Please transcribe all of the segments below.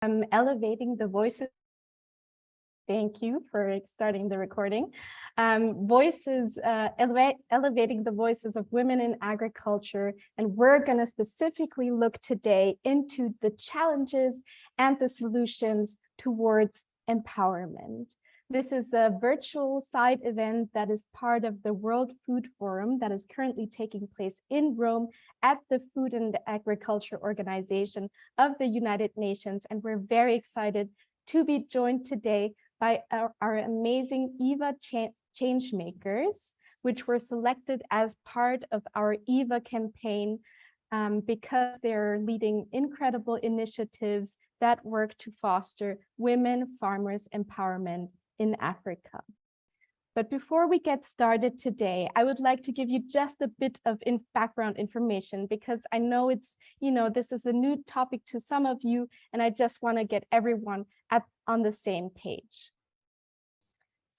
Elevating the voices. Thank you for starting the recording. Elevating the voices of women in agriculture. And we're going to specifically look today into the challenges and the solutions towards empowerment. This is a virtual side event that is part of the World Food Forum that is currently taking place in Rome at the Food and Agriculture Organization of the United Nations. And we're very excited to be joined today by our amazing EVWA Changemakers, which were selected as part of our EVWA campaign because they're leading incredible initiatives that work to foster women farmers' empowerment in Africa. But before we get started today, I would like to give you just a bit of background information because I know it's, this is a new topic to some of you, and I just want to get everyone on the same page.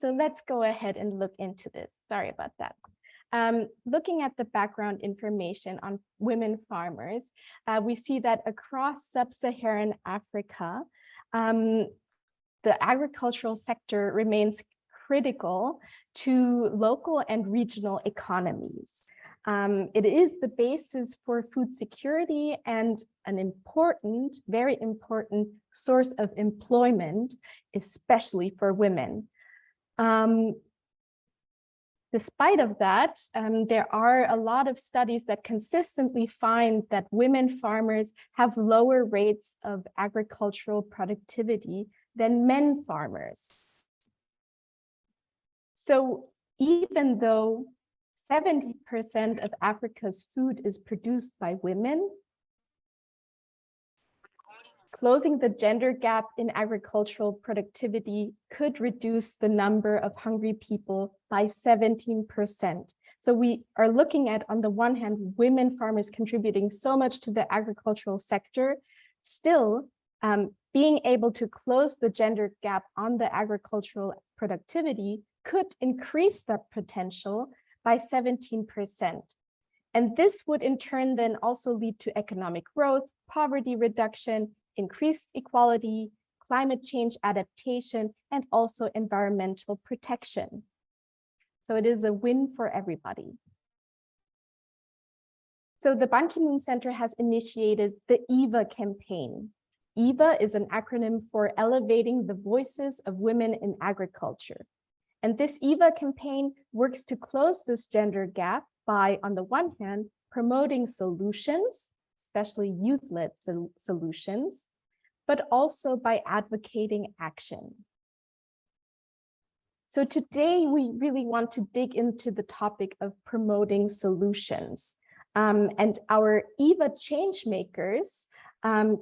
So let's go ahead and look into this. Sorry about that. Looking at the background information on women farmers, we see that across sub-Saharan Africa, the agricultural sector remains critical to local and regional economies. It is the basis for food security and an important, very important source of employment, especially for women. Despite of that, there are a lot of studies that consistently find that women farmers have lower rates of agricultural productivity than men farmers. So even though 70% of Africa's food is produced by women, closing the gender gap in agricultural productivity could reduce the number of hungry people by 17%. So we are looking at, on the one hand, women farmers contributing so much to the agricultural sector, still being able to close the gender gap on the agricultural productivity could increase that potential by 17%. And this would in turn then also lead to economic growth, poverty reduction, increased equality, climate change adaptation, and also environmental protection. So it is a win for everybody. So the Ban Ki-moon Center has initiated the EVWA campaign. EVWA is an acronym for Elevating the Voices of Women in Agriculture. And this EVWA campaign works to close this gender gap by, on the one hand, promoting solutions, especially youth-led solutions, but also by advocating action. So today we really want to dig into the topic of promoting solutions. And our EVWA Changemakers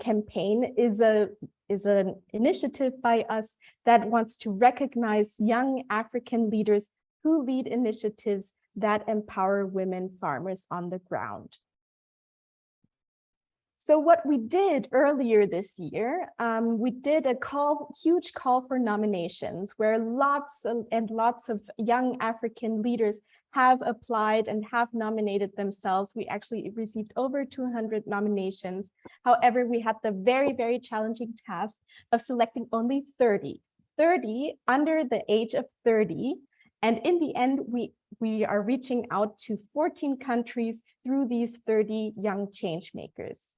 campaign is an initiative by us that wants to recognize young African leaders who lead initiatives that empower women farmers on the ground. So what we did earlier this year, we did a huge call for nominations where lots of young African leaders have applied and have nominated themselves. We actually received over 200 nominations. However, we had the very, very challenging task of selecting only 30 under the age of 30. And in the end, we are reaching out to 14 countries through these 30 young change makers.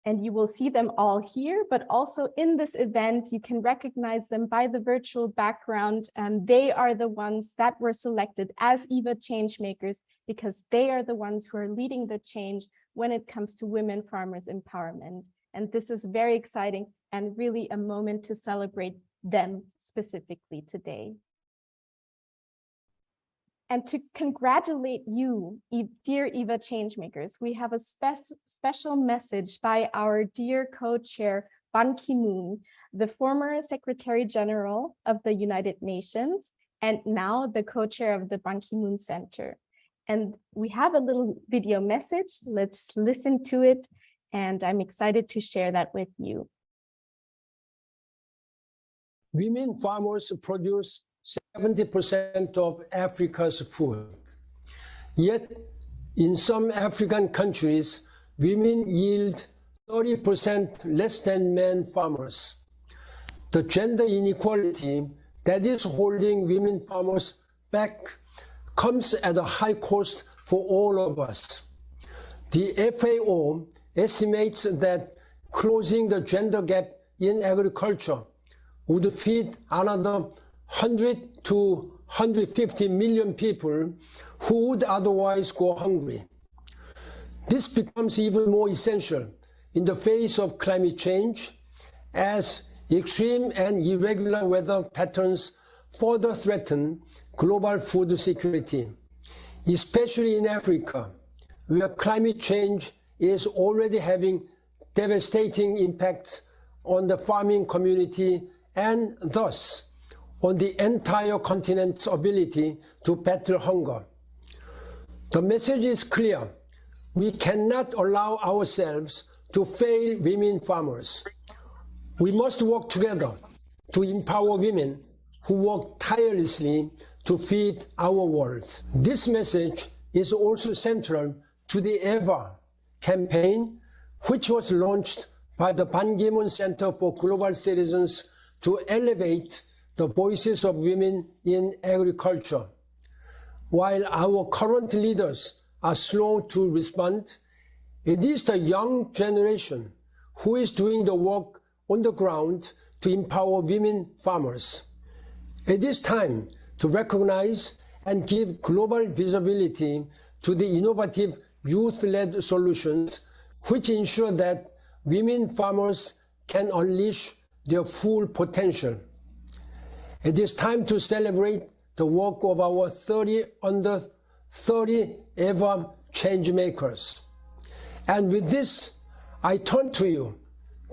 And you will see them all here, but also in this event, you can recognize them by the virtual background. They are the ones that were selected as EVWA Changemakers because they are the ones who are leading the change when it comes to women farmers empowerment. And this is very exciting and really a moment to celebrate them specifically today. And to congratulate you, dear EVWA Changemakers, we have a special message by our dear co-chair, Ban Ki-moon, the former Secretary General of the United Nations, and now the co-chair of the Ban Ki-moon Center. And we have a little video message. Let's listen to it. And I'm excited to share that with you. Women farmers produce 70% of Africa's food. Yet, in some African countries, women yield 30% less than men farmers. The gender inequality that is holding women farmers back comes at a high cost for all of us. The FAO estimates that closing the gender gap in agriculture would feed another 100 to 150 million people who would otherwise go hungry. This becomes even more essential in the face of climate change, as extreme and irregular weather patterns further threaten global food security, especially in Africa, where climate change is already having devastating impacts on the farming community and thus on the entire continent's ability to battle hunger. The message is clear. We cannot allow ourselves to fail women farmers. We must work together to empower women who work tirelessly to feed our world. This message is also central to the EVWA campaign, which was launched by the Ban Ki-moon Center for Global Citizens to elevate the voices of women in agriculture. While our current leaders are slow to respond, it is the young generation who is doing the work on the ground to empower women farmers. It is time to recognize and give global visibility to the innovative youth-led solutions which ensure that women farmers can unleash their full potential. It is time to celebrate the work of our under 30 EVWA Changemakers. And with this, I turn to you,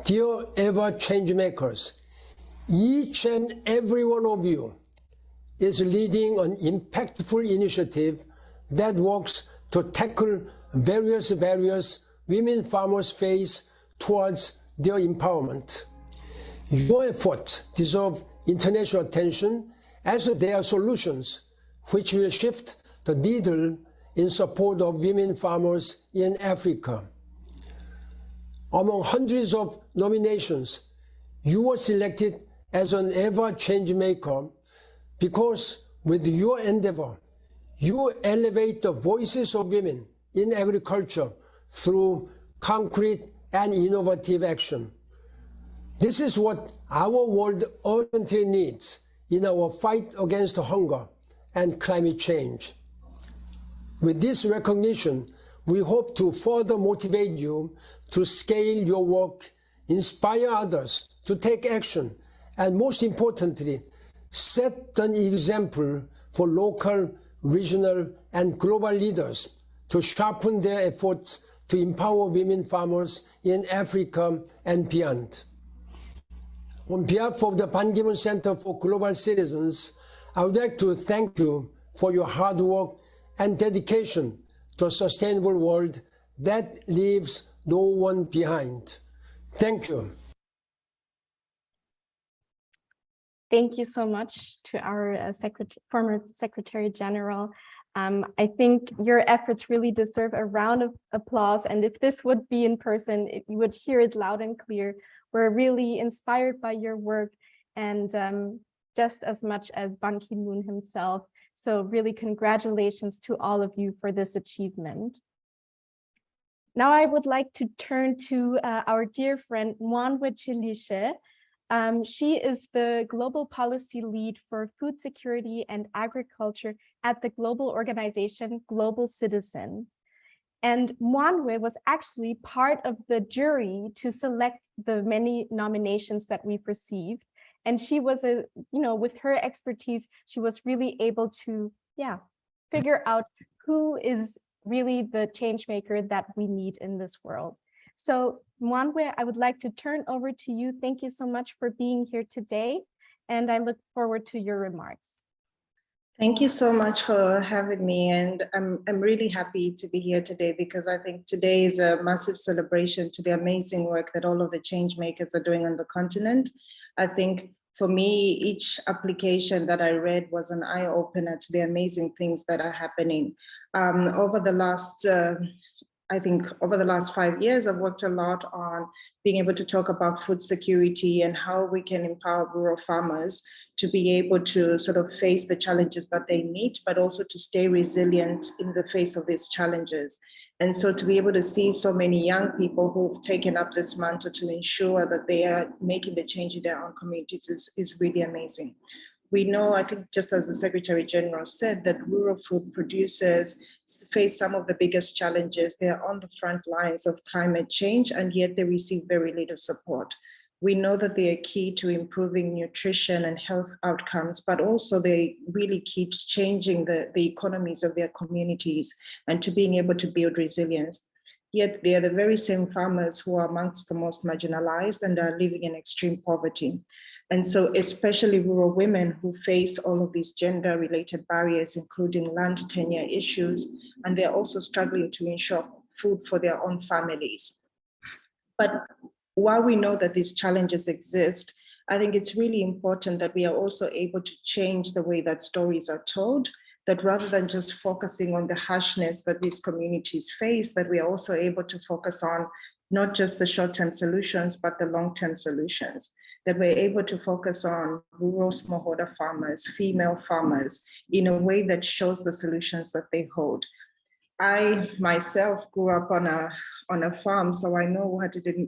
dear EVWA Changemakers. Each and every one of you is leading an impactful initiative that works to tackle various barriers women farmers face towards their empowerment. Your efforts deserve international attention as they are solutions which will shift the needle in support of women farmers in Africa. Among hundreds of nominations, you were selected as an EVWA Changemaker because with your endeavor, you elevate the voices of women in agriculture through concrete and innovative action. This is what our world urgently needs in our fight against hunger and climate change. With this recognition, we hope to further motivate you to scale your work, inspire others to take action, and most importantly, set an example for local, regional, and global leaders to sharpen their efforts to empower women farmers in Africa and beyond. On behalf of the Ban Ki-moon Center for Global Citizens, I would like to thank you for your hard work and dedication to a sustainable world that leaves no one behind. Thank you. Thank you so much to our former Secretary General. I think your efforts really deserve a round of applause. And if this would be in person, you would hear it loud and clear. We're really inspired by your work, and just as much as Ban Ki-moon himself. So really congratulations to all of you for this achievement. Now I would like to turn to our dear friend Mwanwe Chilishe. She is the Global Policy Lead for Food Security and Agriculture at the global organization Global Citizen. And Mwanwe was actually part of the jury to select the many nominations that we've received. And she was, with her expertise, she was really able to, figure out who is really the change maker that we need in this world. So Mwanwe, I would like to turn over to you. Thank you so much for being here today. And I look forward to your remarks. Thank you so much for having me. And I'm really happy to be here today because I think today is a massive celebration to the amazing work that all of the change makers are doing on the continent. I think for me, each application that I read was an eye-opener to the amazing things that are happening. Over the last I think over the last 5 years, I've worked a lot on being able to talk about food security and how we can empower rural farmers to be able to sort of face the challenges that they meet, but also to stay resilient in the face of these challenges. And so to be able to see so many young people who've taken up this mantle to ensure that they are making the change in their own communities is really amazing. We know, I think just as the Secretary General said, that rural food producers face some of the biggest challenges. They are on the front lines of climate change, and yet they receive very little support. We know that they are key to improving nutrition and health outcomes, but also they really keep changing the economies of their communities and to being able to build resilience. Yet they are the very same farmers who are amongst the most marginalized and are living in extreme poverty. And so especially rural women who face all of these gender-related barriers, including land tenure issues, and they're also struggling to ensure food for their own families. But while we know that these challenges exist, I think it's really important that we are also able to change the way that stories are told, that rather than just focusing on the harshness that these communities face, that we are also able to focus on not just the short-term solutions, but the long-term solutions, that we're able to focus on rural smallholder farmers, female farmers, in a way that shows the solutions that they hold. I myself grew up on a farm, so I know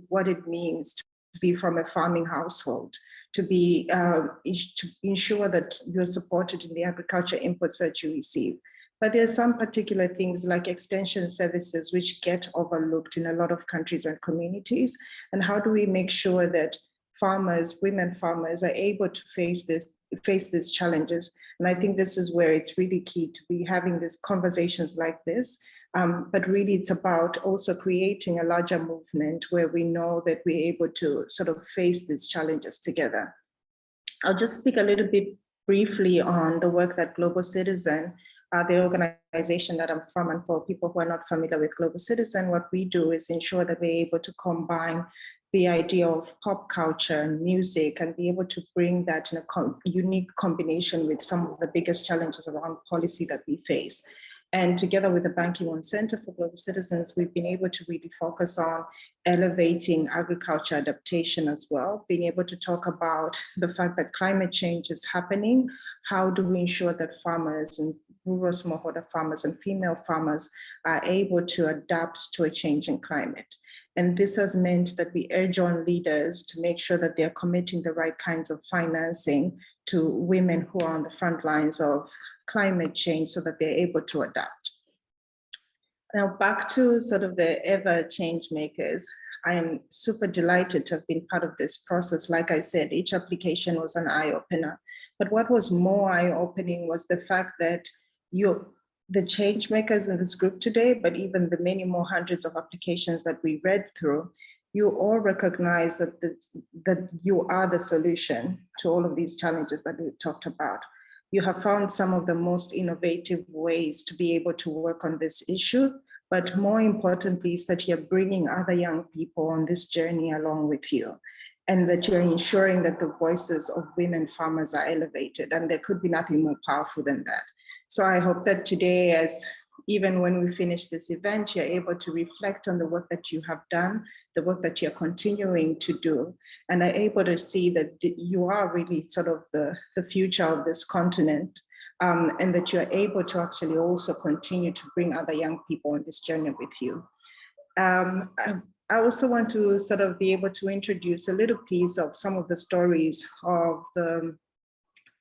what it means to be from a farming household, to be to ensure that you're supported in the agriculture inputs that you receive. But there are some particular things like extension services which get overlooked in a lot of countries and communities. And how do we make sure that farmers, women farmers, are able to face these challenges? And I think this is where it's really key to be having these conversations like this. But really it's about also creating a larger movement where we know that we're able to sort of face these challenges together. I'll just speak a little bit briefly on the work that Global Citizen, the organization that I'm from, and for people who are not familiar with Global Citizen, what we do is ensure that we're able to combine the idea of pop culture and music and be able to bring that in a unique combination with some of the biggest challenges around policy that we face. And together with the Ban Ki-moon Center for Global Citizens, we've been able to really focus on elevating agriculture adaptation as well, being able to talk about the fact that climate change is happening. How do we ensure that farmers and rural smallholder farmers and female farmers are able to adapt to a changing climate? And this has meant that we urge on leaders to make sure that they're committing the right kinds of financing to women who are on the front lines of climate change so that they're able to adapt. Now back to sort of the EVWA Changemakers. I am super delighted to have been part of this process. Like I said, each application was an eye-opener. But what was more eye-opening was the fact that the change makers in this group today, but even the many more hundreds of applications that we read through, you all recognize that you are the solution to all of these challenges that we talked about. You have found some of the most innovative ways to be able to work on this issue, but more importantly is that you're bringing other young people on this journey along with you, and that you're ensuring that the voices of women farmers are elevated, and there could be nothing more powerful than that. So I hope that today, as even when we finish this event, you're able to reflect on the work that you have done, the work that you're continuing to do, and are able to see that you are really sort of the future of this continent, and that you're able to actually also continue to bring other young people on this journey with you. I also want to sort of be able to introduce a little piece of some of the stories of the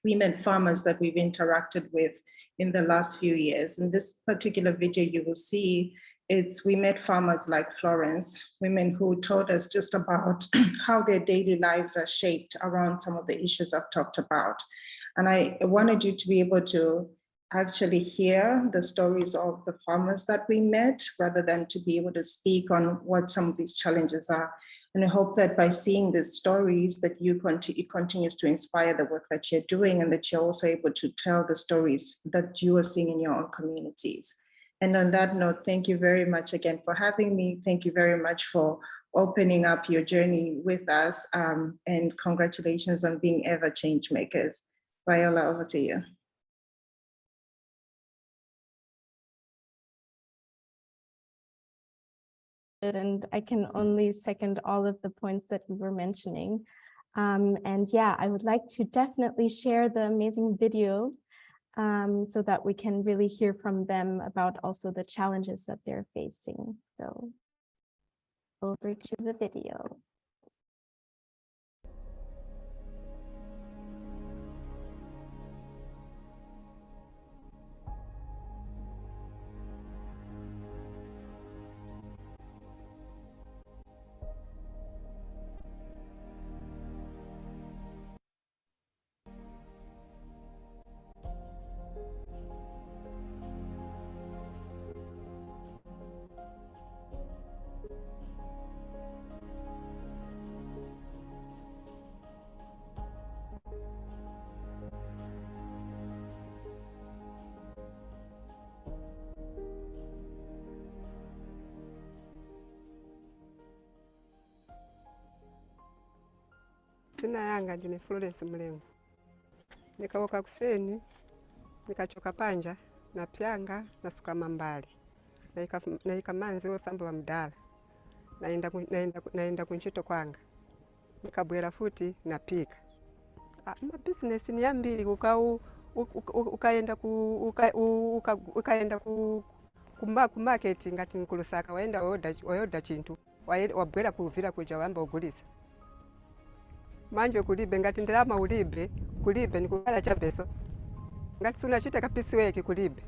women farmers that we've interacted with in the last few years. In this particular video, you will see we met farmers like Florence, women who told us just about how their daily lives are shaped around some of the issues I've talked about. And I wanted you to be able to actually hear the stories of the farmers that we met, rather than to be able to speak on what some of these challenges are. And I hope that by seeing these stories that it continues to inspire the work that you're doing, and that you're also able to tell the stories that you are seeing in your own communities. And on that note, thank you very much again for having me. Thank you very much for opening up your journey with us, and congratulations on being EVWA Changemakers. Viola, over to you. And I can only second all of the points that you were mentioning. And yeah, I would like to definitely share the amazing video so that we can really hear from them about also the challenges that they're facing. So over to the video. Sina yanga ndine Florence Mlengo. Nikaoka kuseni, nikachoka panja, na pyanga, na sukama mbali. Na ikamanzi osamba wa mdala. Naenda kunchito kwanga. Nikabwera futi na pika. Ma business ni yambili ukaenda ku market ngati nkulusaka waenda wayoda chintu. Wabwera kuvira kuja wamba ugulisa. Manje kulibe ngati ndalama ulibe kulibe nikukala cha beso ngati sunachita kapisi weki kulibe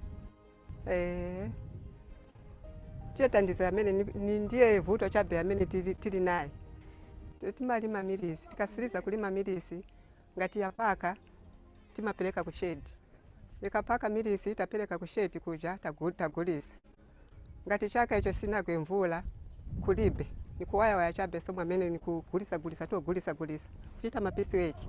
tietandizo amene ndiye vuto chabe amene tili naye timalima milisi tikasiriza kulima milisi ngati yapaka timapeleka kushedi ikapaka milisi tapeleka kushedi kuja tagulisa ngati chaka icho sinagwe mvula kulibe nikuwaya waya chabe somo amene nikugulisa to gulisa chita mapisi weki.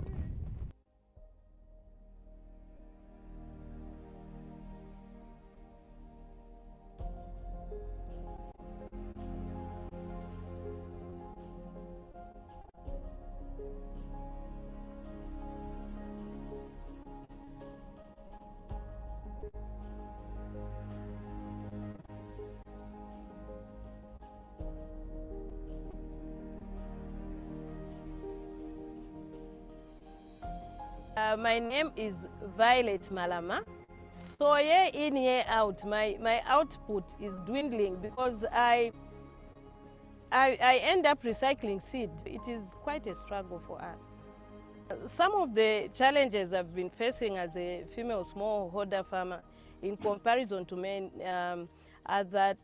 My name is Violet Malama. So year in, year out, my output is dwindling because I end up recycling seed. It is quite a struggle for us. Some of the challenges I've been facing as a female smallholder farmer in comparison to men are that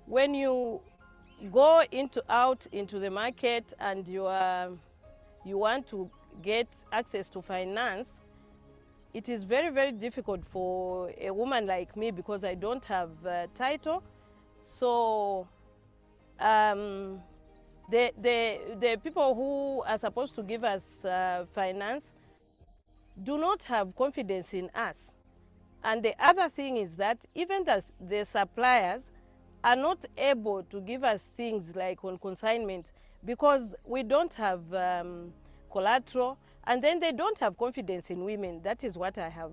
when you go out into the market and you want to get access to finance, it is very, very difficult for a woman like me because I don't have a title. So the people who are supposed to give us finance do not have confidence in us. And the other thing is that even the suppliers are not able to give us things like on consignment because we don't have collateral, and then they don't have confidence in women. That is what I have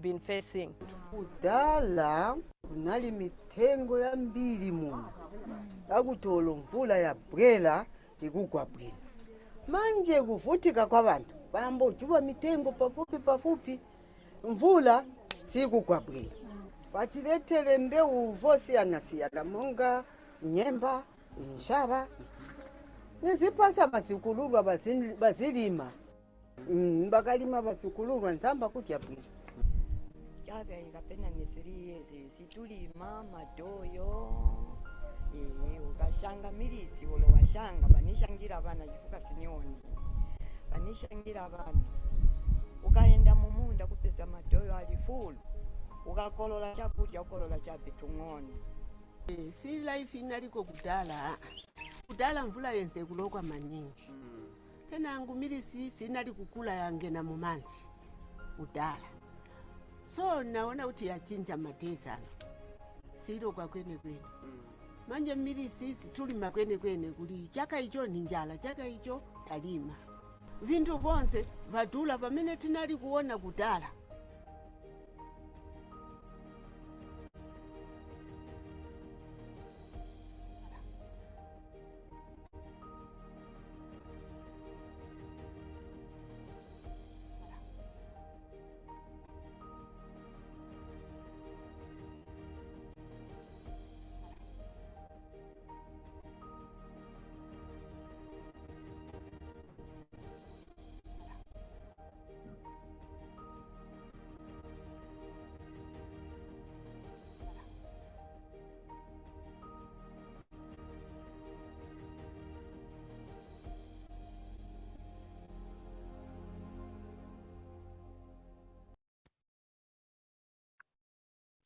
been facing. Kudala kunali mitengo ya mbili muno akutolo mvula ya bwela ikugwa bwino manje kuvutika kwa bantu bambo juba mitengo pafupi mvula sikugwa bwino batiletele mbeu vosi anasiyana monga nyemba inshaba nizipasa basikulurwa bazilima bakalima basikulurwa nzamba kutya bwino Yaga ikapena ni 3 years situlima madoyo ukashanga milisi ulo washanga banishangira abana chifuka sinioni banishangira abana ukaenda mumunda kupeza madoyo alifulu ukakolola chakudya ukolola chabitung'oni si life inaliko kudala mvula yenze kulokwa maningi kenangu milisi sinali kukula yangena mumanzi kudala so naona kuti yachinja mateza siro kwa kwene manje milisi situlima kwene kuli chaka icho ni njala chaka icho talima vintu vonse vadula pamene tinali kuona kudala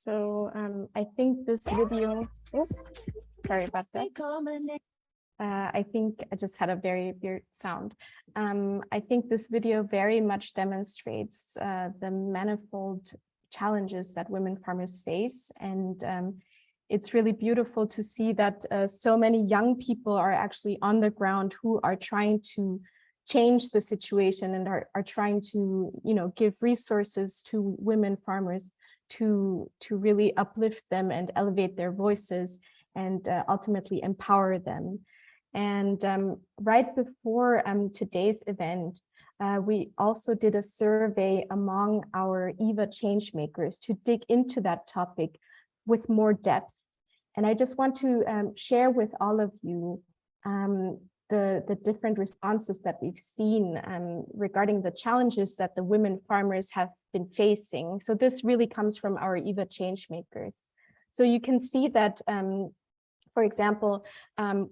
So I think this video, sorry about that. I think I just had a very weird sound. I think this video very much demonstrates the manifold challenges that women farmers face. And it's really beautiful to see that so many young people are actually on the ground who are trying to change the situation and are trying to, give resources to women farmers to really uplift them and elevate their voices and ultimately empower them. And right before today's event, we also did a survey among our EVA Changemakers to dig into that topic with more depth. And I just want to share with all of you the different responses that we've seen regarding the challenges that the women farmers have been facing. So this really comes from our EVA Changemakers. So you can see that for example,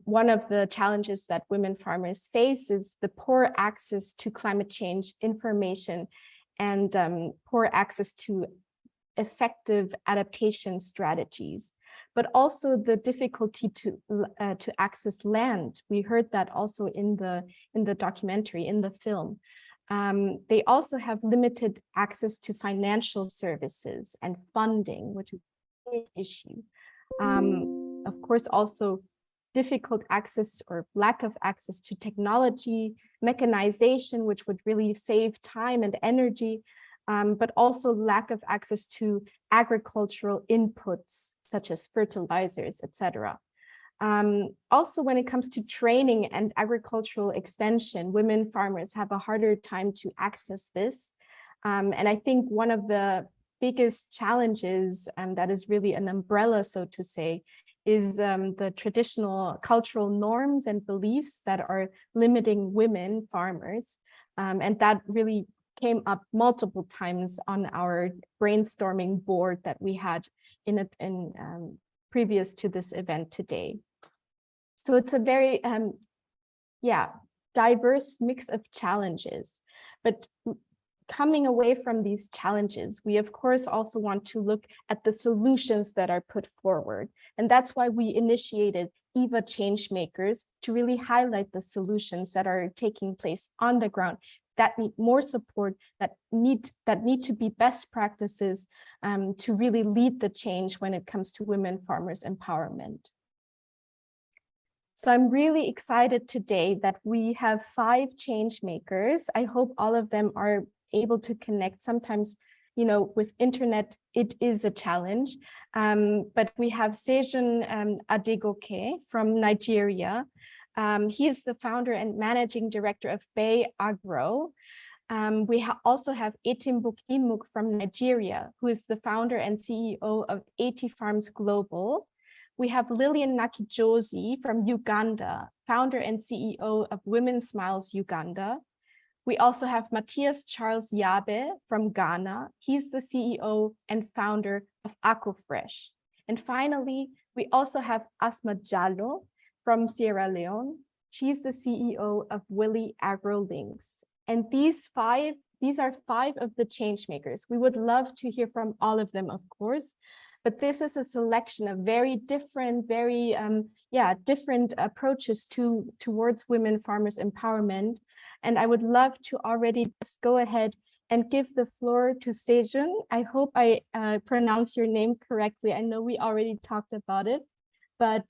one of the challenges that women farmers face is the poor access to climate change information and poor access to effective adaptation strategies, but also the difficulty to access land. We heard that also in the documentary, in the film. They also have limited access to financial services and funding, which is a big issue. Of course, also difficult access or lack of access to technology, mechanization, which would really save time and energy, but also lack of access to agricultural inputs, such as fertilizers, etc. Also, when it comes to training and agricultural extension, women farmers have a harder time to access this. And I think one of the biggest challenges, that is really an umbrella, so to say, is the traditional cultural norms and beliefs that are limiting women farmers. And that really came up multiple times on our brainstorming board that we had previous to this event today. So it's a very, diverse mix of challenges, but coming away from these challenges, we of course also want to look at the solutions that are put forward. And that's why we initiated EVA Changemakers to really highlight the solutions that are taking place on the ground, that need more support, that need to be best practices to really lead the change when it comes to women farmers empowerment. So I'm really excited today that we have 5 change makers. I hope all of them are able to connect. Sometimes, with internet, it is a challenge. But we have Sejun Adegoke from Nigeria. He is the founder and managing director of Bay Agro. We also have Etimbuk Imuk from Nigeria, who is the founder and CEO of 80 Farms Global. We have Lillian Nakijozi from Uganda, founder and CEO of Women Smiles Uganda. We also have Matthias Charles Yabe from Ghana. He's the CEO and founder of AcoFresh. And finally, we also have Asma Jallo from Sierra Leone. She's the CEO of Willy AgroLinks. And these are 5 of the change makers. We would love to hear from all of them, of course, but this is a selection of very different, different approaches towards women farmers empowerment. And I would love to already just go ahead and give the floor to Sejun. I hope I pronounce your name correctly. I know we already talked about it, but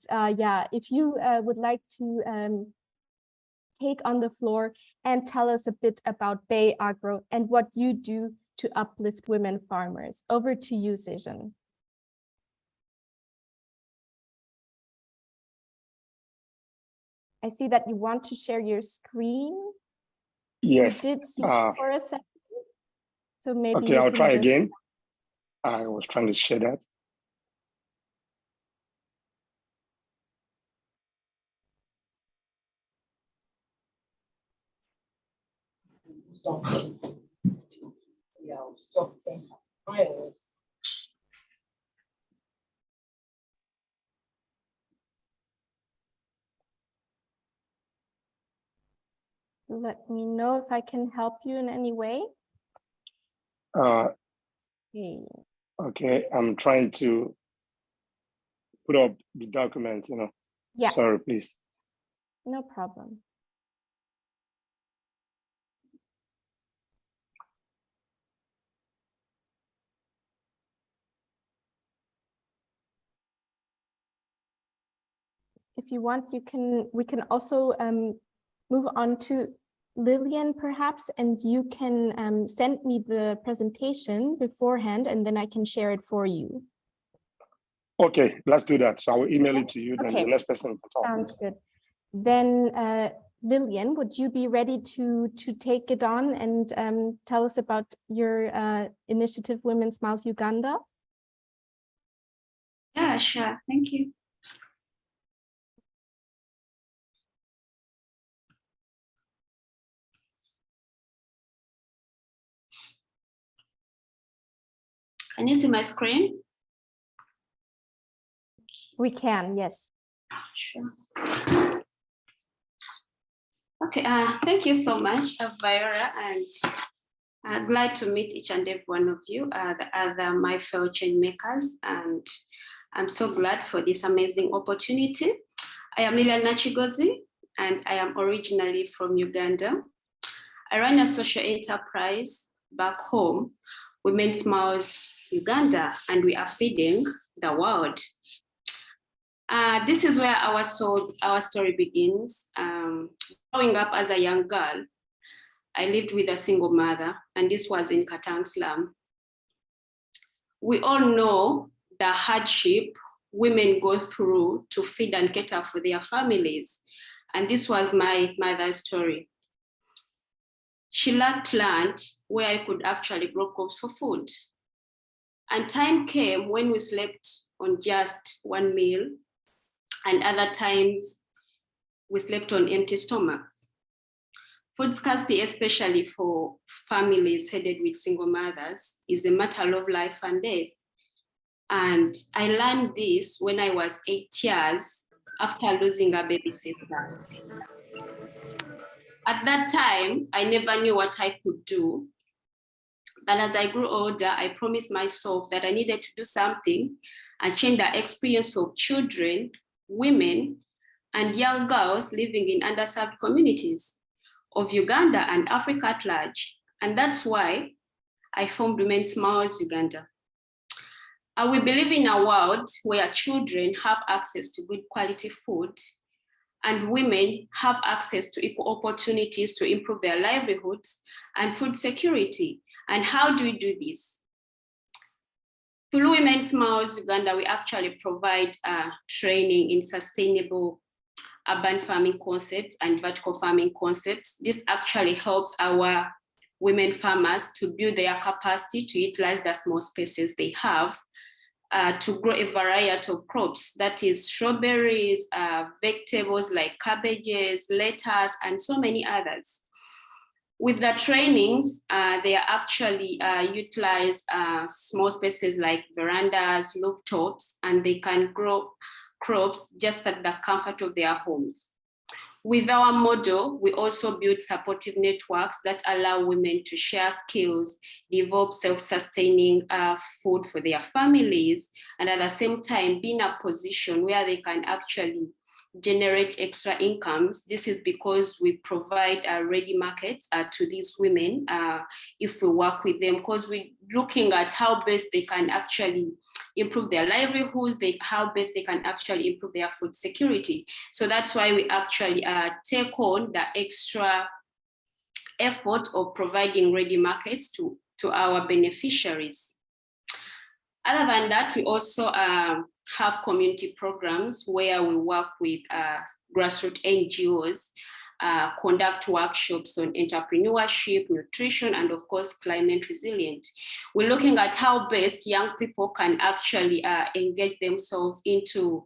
if you would like to take on the floor and tell us a bit about Bay Agro and what you do to uplift women farmers. Over to you, Sejun. I see that you want to share your screen. Yes. I did see for a second. So maybe okay, I'll try again. I was trying to share that. Let me know if I can help you in any way. Uh, Okay. Okay, I'm trying to put up the document, Yeah, Sorry, please. no problem. If you want, we can also move on to Lillian perhaps, and you can send me the presentation beforehand and then I can share it for you. Okay, let's do that. So I will email it to you, then Okay. the next person can talk. Sounds good. Then Lillian, would you be ready to take it on and tell us about your initiative Women's Mouse Uganda? Yeah, sure. Thank you. Can you see my screen? We can, yes. Sure. Okay, thank you so much, Viola, and glad to meet each and every one of you, the other my fellow change makers, and I'm so glad for this amazing opportunity. I am Lilian Nachigozi, and I am originally from Uganda. I run a social enterprise back home, Women's Mouse Uganda, and we are feeding the world. This is where our story begins. Growing up as a young girl, I lived with a single mother, and this was in Katang slum. We all know the hardship women go through to feed and cater for their families. And this was my mother's story. She lacked land where I could actually grow crops for food. And time came when we slept on just one meal, and other times we slept on empty stomachs. Food scarcity, especially for families headed with single mothers, is a matter of life and death. And I learned this when I was 8 years after losing a babysitter. At that time, I never knew what I could do. But as I grew older, I promised myself that I needed to do something and change the experience of children, women, and young girls living in underserved communities of Uganda and Africa at large. And that's why I formed Women's Mouse Uganda. We believe in a world where children have access to good quality food and women have access to equal opportunities to improve their livelihoods and food security. And how do we do this? Through Women's Mouse Uganda, we actually provide training in sustainable urban farming concepts and vertical farming concepts. This actually helps our women farmers to build their capacity to utilize the small spaces they have to grow a variety of crops, that is strawberries, vegetables like cabbages, lettuce, and so many others. With the trainings, they are actually utilize small spaces like verandas, rooftops, and they can grow crops just at the comfort of their homes. With our model, we also build supportive networks that allow women to share skills, develop self-sustaining food for their families, and at the same time be in a position where they can actually generate extra incomes. This is because we provide ready markets to these women if we work with them, because we're looking at how best they can actually improve their livelihoods, how best they can actually improve their food security. So that's why we actually take on the extra effort of providing ready markets to our beneficiaries. Other than that, we also have community programs where we work with grassroots NGOs, conduct workshops on entrepreneurship, nutrition, and of course, climate resilient. We're looking at how best young people can actually engage themselves into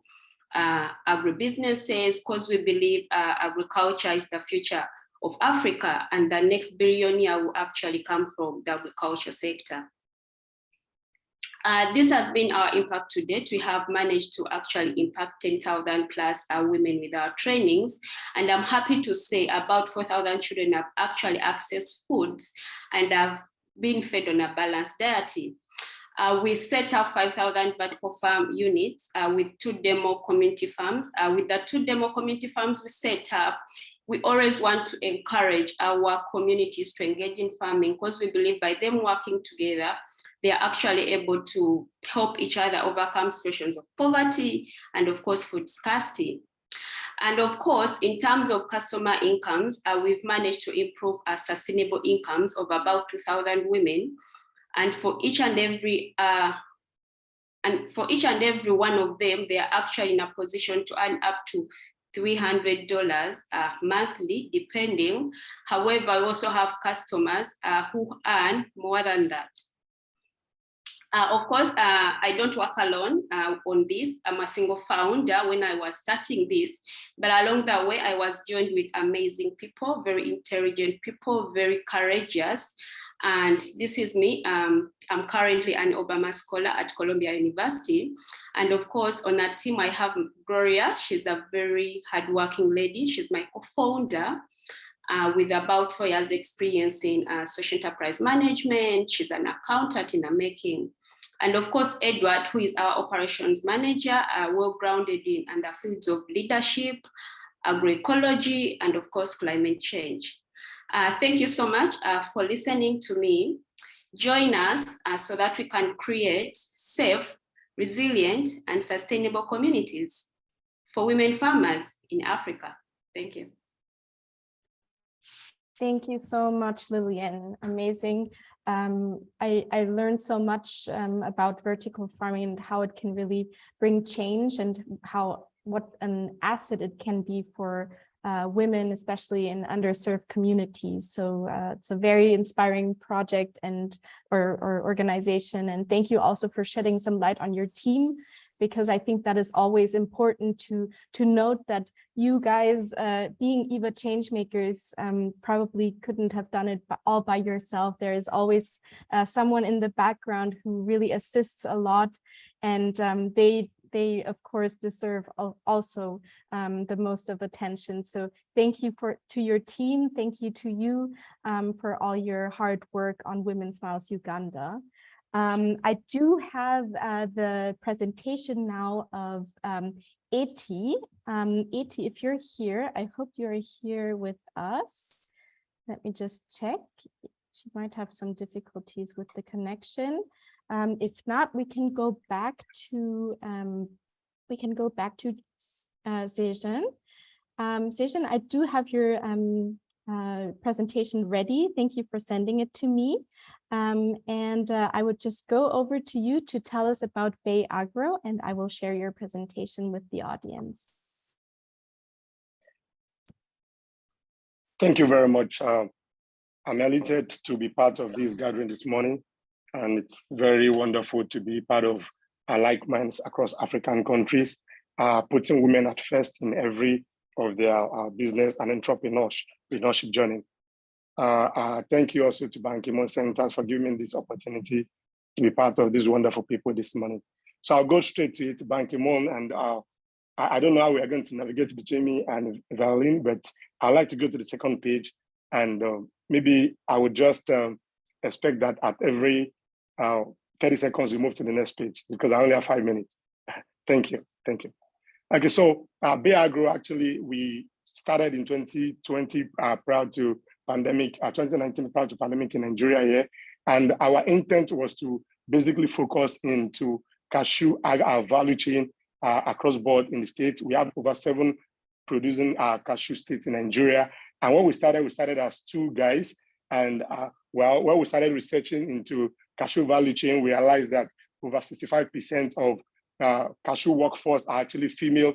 agribusinesses, because we believe agriculture is the future of Africa, and the next billionaire will actually come from the agriculture sector. This has been our impact to date. We have managed to actually impact 10,000 plus women with our trainings. And I'm happy to say about 4,000 children have actually accessed foods and have been fed on a balanced diet. We set up 5,000 vertical farm units with 2 demo community farms. With the 2 demo community farms we set up, we always want to encourage our communities to engage in farming, because we believe by them working together, they are actually able to help each other overcome situations of poverty and of course food scarcity. And of course, in terms of customer incomes, we've managed to improve our sustainable incomes of about 2,000 women. And for each and every one of them, they are actually in a position to earn up to $300 monthly, depending. However, I also have customers who earn more than that. Of course, I don't work alone on this. I'm a single founder when I was starting this, but along the way, I was joined with amazing people, very intelligent people, very courageous. And this is me. I'm currently an Obama Scholar at Columbia University. And of course, on our team, I have Gloria. She's a very hardworking lady. She's my co-founder. With about 4 years experience in social enterprise management. She's an accountant in the making. And of course, Edward, who is our operations manager, well grounded in the fields of leadership, agroecology, and of course, climate change. Thank you so much for listening to me. Join us so that we can create safe, resilient, and sustainable communities for women farmers in Africa. Thank you. Thank you so much, Lillian. Amazing. I learned so much about vertical farming and how it can really bring change, and what an asset it can be for women, especially in underserved communities. So it's a very inspiring project or organization. And thank you also for shedding some light on your team, because I think that is always important to note that you guys, being EVA Changemakers, probably couldn't have done it all by yourself. There is always someone in the background who really assists a lot, and they of course deserve also the most of attention. So thank you to your team. Thank you to you for all your hard work on Women's Miles Uganda. I do have the presentation now of Eti. Eti, if you're here, I hope you're here with us. Let me just check. She might have some difficulties with the connection. If not, we can go back to Sejan. Sejan, I do have your presentation ready. Thank you for sending it to me. And I would just go over to you to tell us about Bay Agro, and I will share your presentation with the audience. Thank you very much. I'm elated to be part of this gathering this morning, and it's very wonderful to be part of like minds across African countries, putting women at first in every of their business and entrepreneurship journey. Thank you also to Ban Ki-moon Centers for giving me this opportunity to be part of these wonderful people this morning. So I'll go straight to it, Ban Ki-moon, and I don't know how we are going to navigate between me and Evelyn, but I'd like to go to the second page, and maybe I would just expect that at every 30 seconds we move to the next page, because I only have 5 minutes. Thank you. Okay, so Bay Agro, actually, we started in 2020 prior to pandemic, 2019 prior to pandemic in Nigeria here. And our intent was to basically focus into cashew value chain across board in the States. We have over 7 producing cashew states in Nigeria. And when we started as 2 guys. And well, when we started researching into cashew value chain, we realized that over 65% of cashew workforce are actually female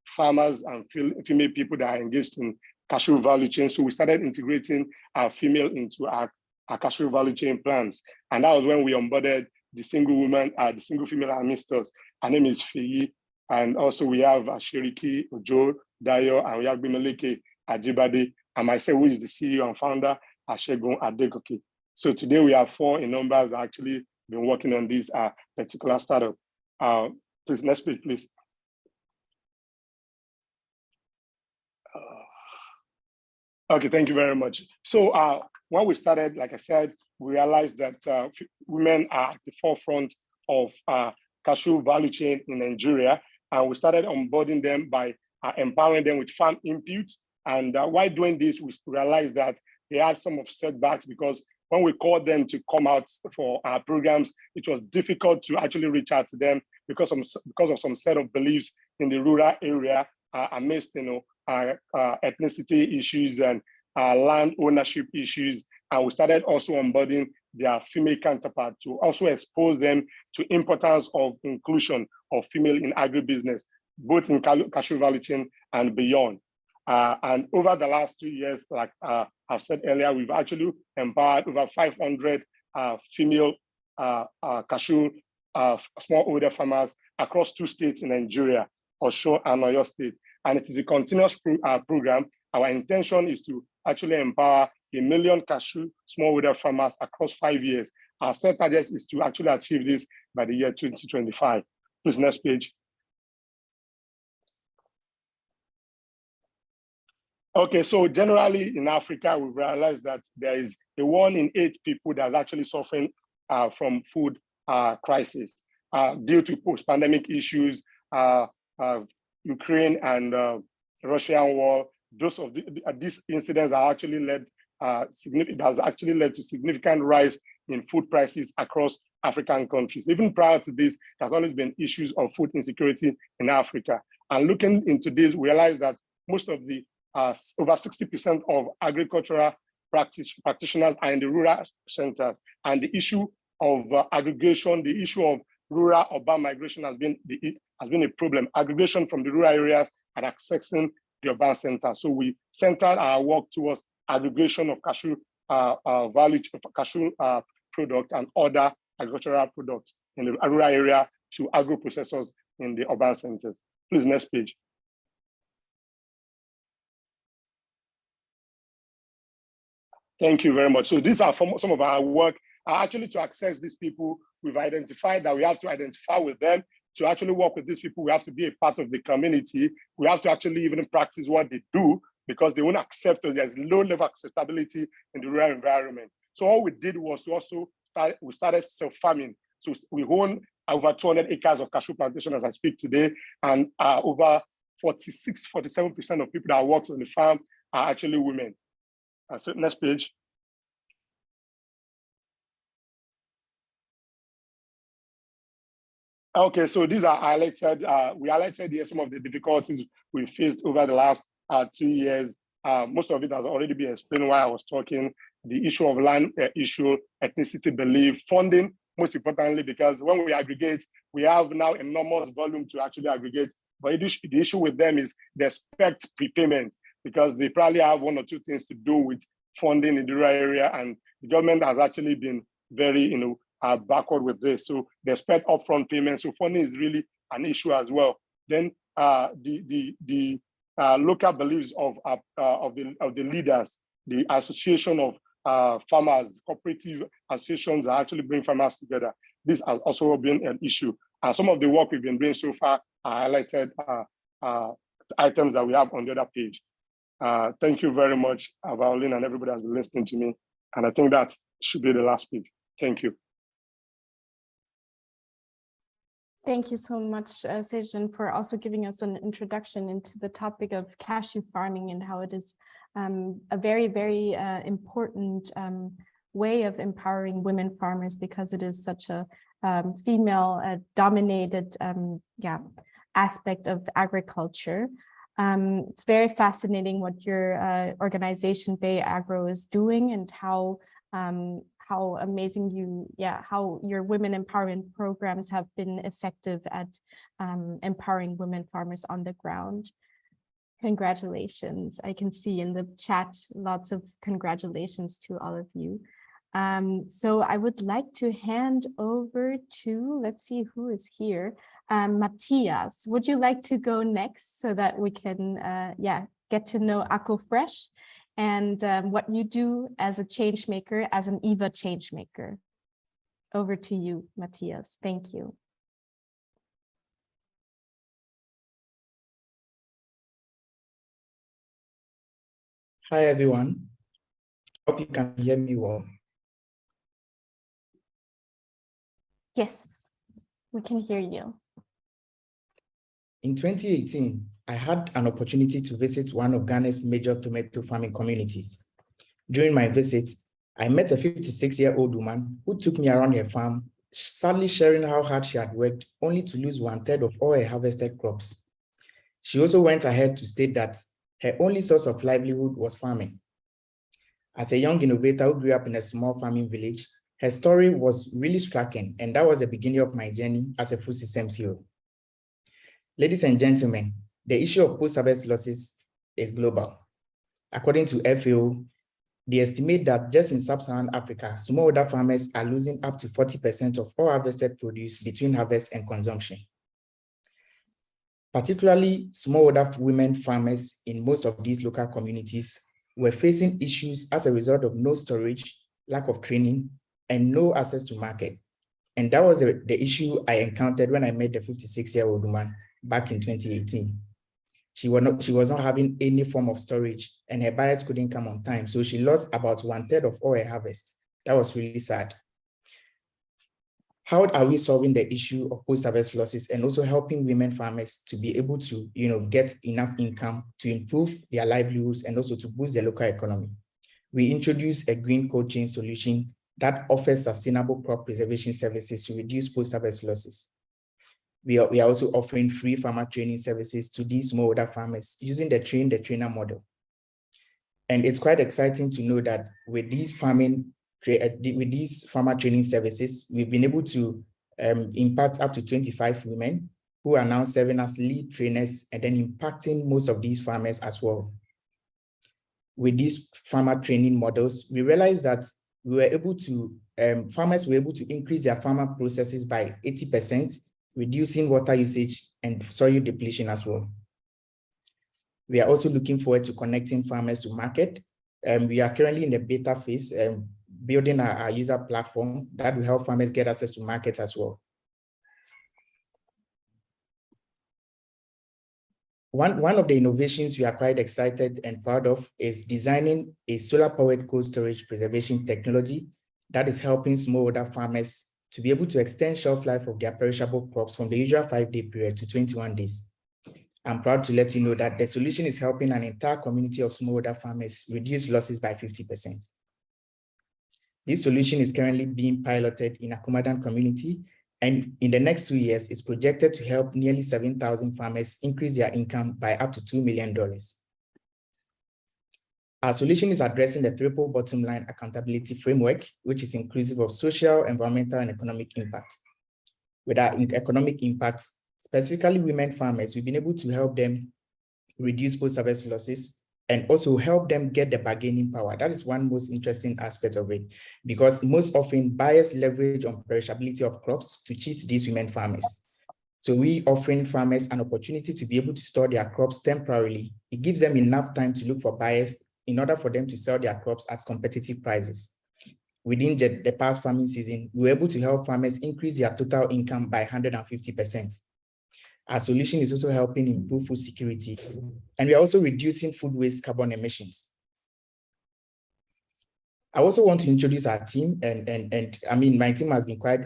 farmers and female people that are engaged in cashew value chain. So we started integrating female into our cashew value chain plans. And that was when we onboarded the single woman, the single female amidst us. Her name is Feyi. And also we have Sheriki Ojo Dayo, and we have Bimeleke Ajibade, and myself, who is the CEO and founder, Ashegun Adegoke. So today we have 4 in numbers that actually been working on this particular startup. Please, next page, please. Okay, thank you very much. So when we started, like I said, we realized that women are at the forefront of cashew value chain in Nigeria, and we started onboarding them by empowering them with farm inputs. And while doing this, we realized that they had some of setbacks because when we called them to come out for our programs, it was difficult to actually reach out to them because of some set of beliefs in the rural area amidst ethnicity issues and land ownership issues. And we started also onboarding their female counterpart to also expose them to importance of inclusion of female in agribusiness, both in cashew value chain and beyond. And over the last 2 years, like I've said earlier, we've actually empowered over 500 female cashew smallholder farmers across 2 states in Nigeria, Osun and Oyo State. And it is a continuous program. Our intention is to actually empower 1 million cashew smallholder farmers across 5 years. Our set target is to actually achieve this by the year 2025. Please, next page. Okay, so generally in Africa, we've realized that there is a 1 in 8 people that's actually suffering from food crisis due to post-pandemic issues, Ukraine and Russian war. These incidents are actually has actually led to significant rise in food prices across African countries. Even prior to this, there's always been issues of food insecurity in Africa. And looking into this, we realize that most of the over 60% of agricultural practitioners are in the rural centers, and the issue of aggregation, the issue of rural-urban migration has been a problem. Aggregation from the rural areas and accessing the urban centers. So we centered our work towards aggregation of cashew cashew products and other agricultural products in the rural area to agro-processors in the urban centers. Please, next page. Thank you very much. So these are some of our work. Actually, to access these people, we've identified that we have to identify with them. To actually work with these people, we have to be a part of the community. We have to actually even practice what they do because they won't accept us. There's low level acceptability in the rural environment. So all we did was to also started self-farming. So we own over 200 acres of cashew plantation as I speak today, and over 47% of people that work on the farm are actually women. So next page. Okay, so these are highlighted. We highlighted here some of the difficulties we faced over the last 2 years. Most of it has already been explained while I was talking. The issue of land issue, ethnicity belief, funding, most importantly, because when we aggregate, we have now enormous volume to actually aggregate. But the issue with them is they expect prepayment because they probably have 1 or 2 things to do with funding in the rural area, and the government has actually been very, backward with this. So they expect upfront payments. So funding is really an issue as well. Then the local beliefs of the leaders, the association of farmers, cooperative associations are actually bring farmers together. This has also been an issue. And some of the work we've been doing so far are highlighted items that we have on the other page. Thank you very much, Violin, and everybody has been listening to me. And I think that should be the last page. Thank you. Thank you so much, Sejan, for also giving us an introduction into the topic of cashew farming and how it is a very, very important way of empowering women farmers because it is such a female-dominated aspect of agriculture. It's very fascinating what your organization Bay Agro is doing and how amazing how your women empowerment programs have been effective at empowering women farmers on the ground. Congratulations. I can see in the chat lots of congratulations to all of you. So I would like to hand over to, let's see who is here. Matthias, would you like to go next so that we can get to know Akko Fresh and what you do as a change maker, as an EVA change maker? Over to you, Matthias. Thank you. Hi, everyone. hope you can hear me well. Yes, we can hear you. In 2018, I had an opportunity to visit one of Ghana's major tomato farming communities. During my visit, I met a 56-year-old woman who took me around her farm, sadly sharing how hard she had worked only to lose 1/3 of all her harvested crops. She also went ahead to state that her only source of livelihood was farming. As a young innovator who grew up in a small farming village, her story was really striking, and that was the beginning of my journey as a food systems hero. Ladies and gentlemen, the issue of post-harvest losses is global. According to FAO, they estimate that just in sub-Saharan Africa, smallholder farmers are losing up to 40% of all harvested produce between harvest and consumption. Particularly, smallholder women farmers in most of these local communities were facing issues as a result of no storage, lack of training, and no access to market. And that was the issue I encountered when I met the 56-year-old woman back in 2018. She was not having any form of storage, and her buyers couldn't come on time. So she lost about 1/3 of all her harvest. That was really sad. How are we solving the issue of post-harvest losses and also helping women farmers to be able to, get enough income to improve their livelihoods and also to boost the local economy? We introduced a green cold chain solution that offers sustainable crop preservation services to reduce post-harvest losses. We are also offering free farmer training services to these smallholder farmers using the train-the-trainer model. And it's quite exciting to know that with these farmer training services, we've been able to impact up to 25 women who are now serving as lead trainers and then impacting most of these farmers as well. With these farmer training models, we realized that farmers were able to increase their farmer processes by 80%, reducing water usage and soil depletion as well. We are also looking forward to connecting farmers to market. We are currently in the beta phase, building our user platform that will help farmers get access to markets as well. One of the innovations we are quite excited and proud of is designing a solar-powered cold storage preservation technology that is helping smallholder farmers to be able to extend shelf life of their perishable crops from the usual 5-day period to 21 days. I'm proud to let you know that the solution is helping an entire community of smallholder farmers reduce losses by 50%. This solution is currently being piloted in Akumadan community, and in the next 2 years, it's projected to help nearly 7,000 farmers increase their income by up to $2 million. Our solution is addressing the triple bottom line accountability framework, which is inclusive of social, environmental, and economic impact. With our economic impact, specifically women farmers, we've been able to help them reduce post-harvest losses and also help them get the bargaining power. That is one most interesting aspect of it, because most often buyers leverage on perishability of crops to cheat these women farmers. So we offering farmers an opportunity to be able to store their crops temporarily. It gives them enough time to look for buyers in order for them to sell their crops at competitive prices. Within the past farming season, we were able to help farmers increase their total income by 150%. Our solution is also helping improve food security, and we are also reducing food waste carbon emissions. I also want to introduce our team, and I mean, my team has been quite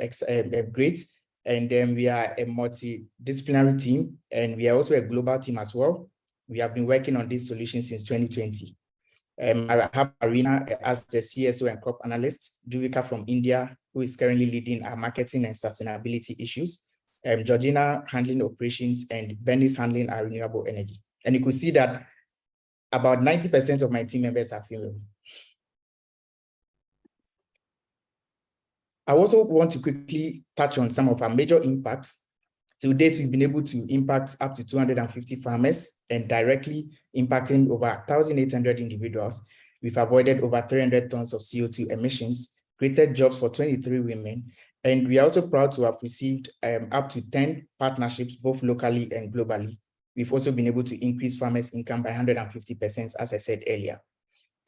great, and we are a multidisciplinary team, and we are also a global team as well. We have been working on this solution since 2020. I have Arena as the CSO and crop analyst, Juvika from India, who is currently leading our marketing and sustainability issues, Georgina handling operations, and Benny's handling our renewable energy. And you could see that about 90% of my team members are female. I also want to quickly touch on some of our major impacts. To date, we've been able to impact up to 250 farmers and directly impacting over 1,800 individuals. We've avoided over 300 tons of CO2 emissions, created jobs for 23 women, and we are also proud to have received up to 10 partnerships, both locally and globally. We've also been able to increase farmers' income by 150%, as I said earlier.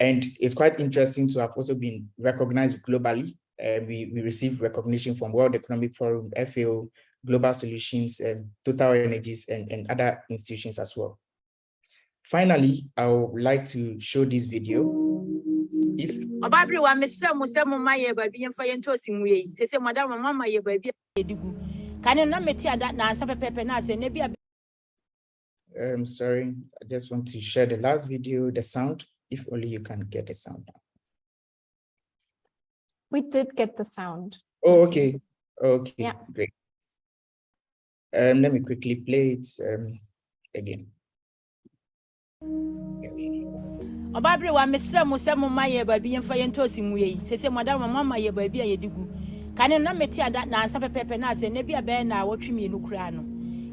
And it's quite interesting to have also been recognized globally. We received recognition from World Economic Forum, FAO, Global Solutions, Total Energies, and other institutions as well. Finally, I would like to show this video. If Obabri wa mesra mo se mo maye baby yemfa yento sinwe se se madam mama ye baby edigu kan na meti ada na ansa pepepe na se na bia. Sorry, I just want to share the last video, the sound, if only you can get the sound. We did get the sound. Oh, okay. Okay, yeah. Great. Let me quickly play it again. Obabri wa mesra mo se mo maye baby yemfa yento sinwe se se madam mama ye baby edigu kan na meti ada na ansa pepepe na se na bia be na wotwe nu kura no.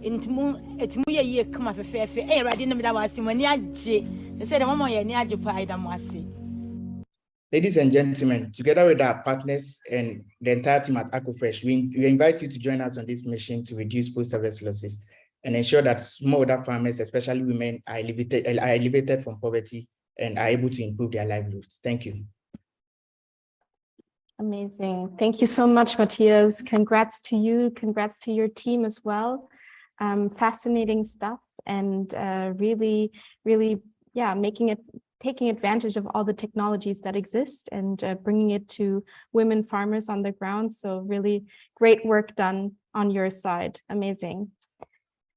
Etimu ye kama fefefe eh radi na mida wasi mani aje say the mama ye ni aje pa ida wasi. Ladies and gentlemen, together with our partners and the entire team at AgroFresh, we invite you to join us on this mission to reduce post-harvest losses and ensure that smallholder farmers, especially women, are elevated from poverty and are able to improve their livelihoods. Thank you. Amazing. Thank you so much, Matthias. Congrats to you. Congrats to your team as well. Fascinating stuff, and really, yeah, taking advantage of all the technologies that exist and bringing it to women farmers on the ground. So really great work done on your side. Amazing.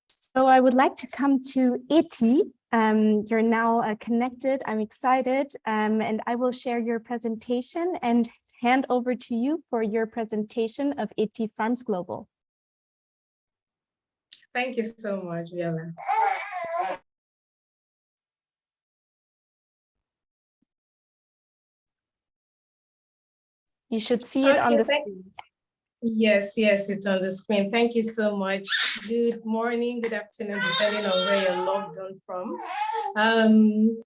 So I would like to come to Eti. You're now connected. I'm excited, and I will share your presentation and hand over to you for your presentation of Eti Farms Global. Thank you so much, Viola. You should see it on the screen. Yes, it's on the screen. Thank you so much. Good morning, good afternoon, depending on where you're logged on from.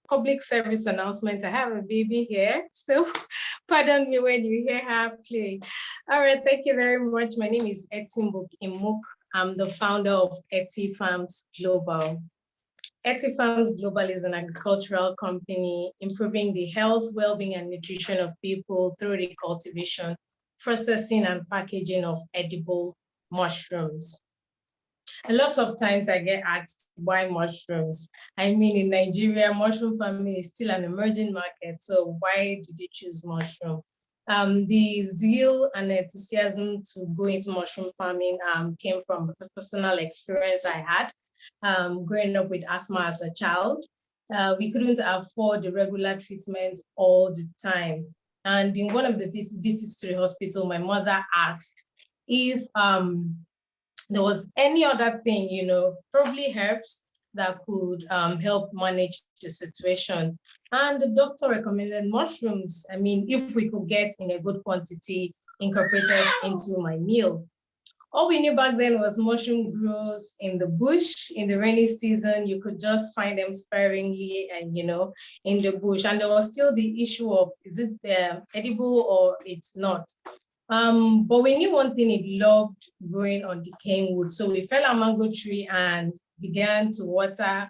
Public service announcement. I have a baby here, so pardon me when you hear her play. All right, thank you very much. My name is Eti Imuk. I'm the founder of Eti Farms Global. Eti Farms Global is an agricultural company improving the health, well-being, and nutrition of people through the cultivation, processing, and packaging of edible mushrooms. A lot of times I get asked why mushrooms. I mean, in Nigeria, mushroom farming is still an emerging market. So why did they choose mushroom? The zeal and enthusiasm to go into mushroom farming came from the personal experience I had growing up with asthma as a child. We couldn't afford the regular treatment all the time. And in one of the visits to the hospital, my mother asked if there was any other thing, probably herbs that could help manage the situation. And the doctor recommended mushrooms. I mean, if we could get in a good quantity incorporated into my meal. All we knew back then was mushroom grows in the bush. In the rainy season, you could just find them sparingly and, in the bush. And there was still the issue of, is it edible or it's not? But we knew one thing, it loved growing on decaying wood. So we fell a mango tree and began to water.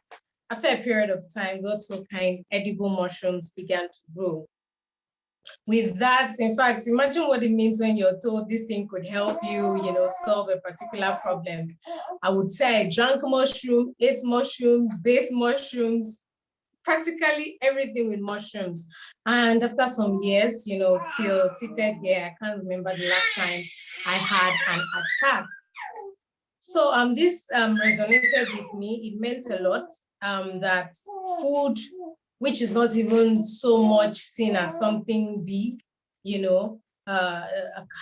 After a period of time, God so kind, edible mushrooms began to grow. With that, in fact, imagine what it means when you're told this thing could help you, solve a particular problem. I would say I drank mushroom, ate mushrooms, bathed mushrooms, practically everything with mushrooms. And after some years, till seated here, I can't remember the last time I had an attack. So this resonated with me. It meant a lot that food, which is not even so much seen as something big,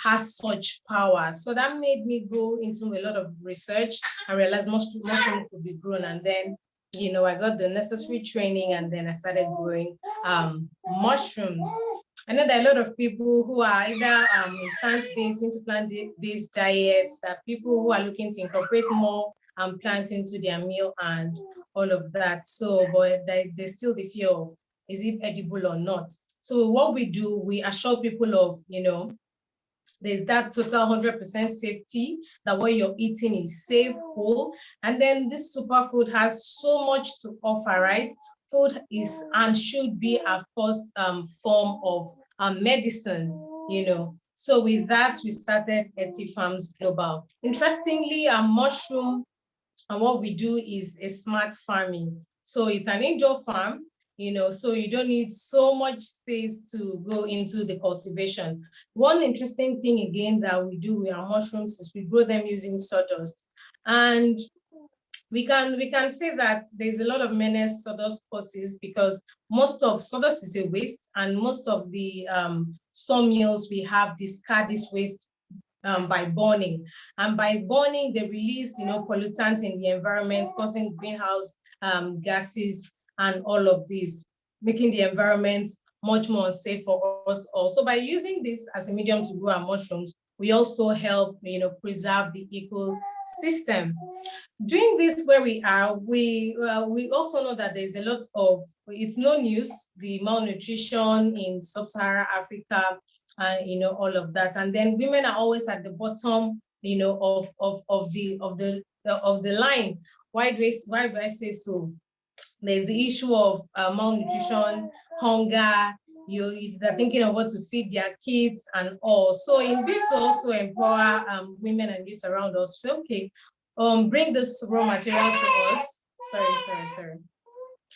has such power. So that made me go into a lot of research. I realized mushroom could be grown, and then I got the necessary training, and then I started growing mushrooms. I know that a lot of people who are either plant-based, into plant-based diets, that people who are looking to incorporate more plants into their meal and all of that. So, but there's still the fear of, is it edible or not? So what we do, we assure people of, there's that total 100% safety, that what you're eating is safe, whole. And then this superfood has so much to offer, right? Food is and should be a first form of medicine, So with that, we started Eti Farms Global. Interestingly, a mushroom, and what we do is a smart farming. So it's an indoor farm. so you don't need so much space to go into the cultivation. One interesting thing again that we do with our mushrooms is we grow them using sawdust. And we can say that there's a lot of menace sawdust poses because most of sawdust is a waste, and most of the sawmills we have discard this waste by burning. And by burning, they release pollutants in the environment, causing greenhouse gases and all of these, making the environment much more unsafe for us all. So by using this as a medium to grow our mushrooms, we also help preserve the ecosystem. Doing this where we are, we also know that there's a lot of, it's no news, the malnutrition in sub-Saharan Africa, all of that. And then women are always at the bottom, of the line. Why do I say so? There's the issue of malnutrition, hunger, if they're thinking of what to feed their kids and all. So in this to also empower women and youth around us, so okay, bring this raw material to us. Sorry.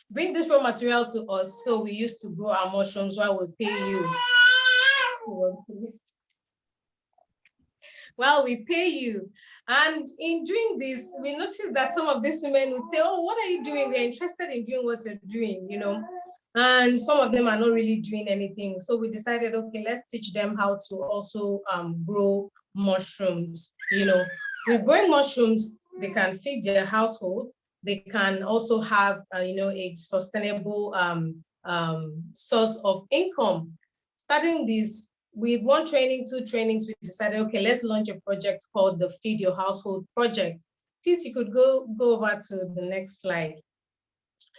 Bring this raw material to us so we used to grow our mushrooms while we pay you. Well, we pay you. And in doing this, we noticed that some of these women would say, oh, what are you doing? We're interested in doing what you're doing, And some of them are not really doing anything. So we decided, okay, let's teach them how to also grow mushrooms. With growing mushrooms, they can feed their household. They can also have, a sustainable source of income. Starting this, with one training, 2 trainings, we decided, okay, let's launch a project called the Feed Your Household Project. Please, you could go over to the next slide.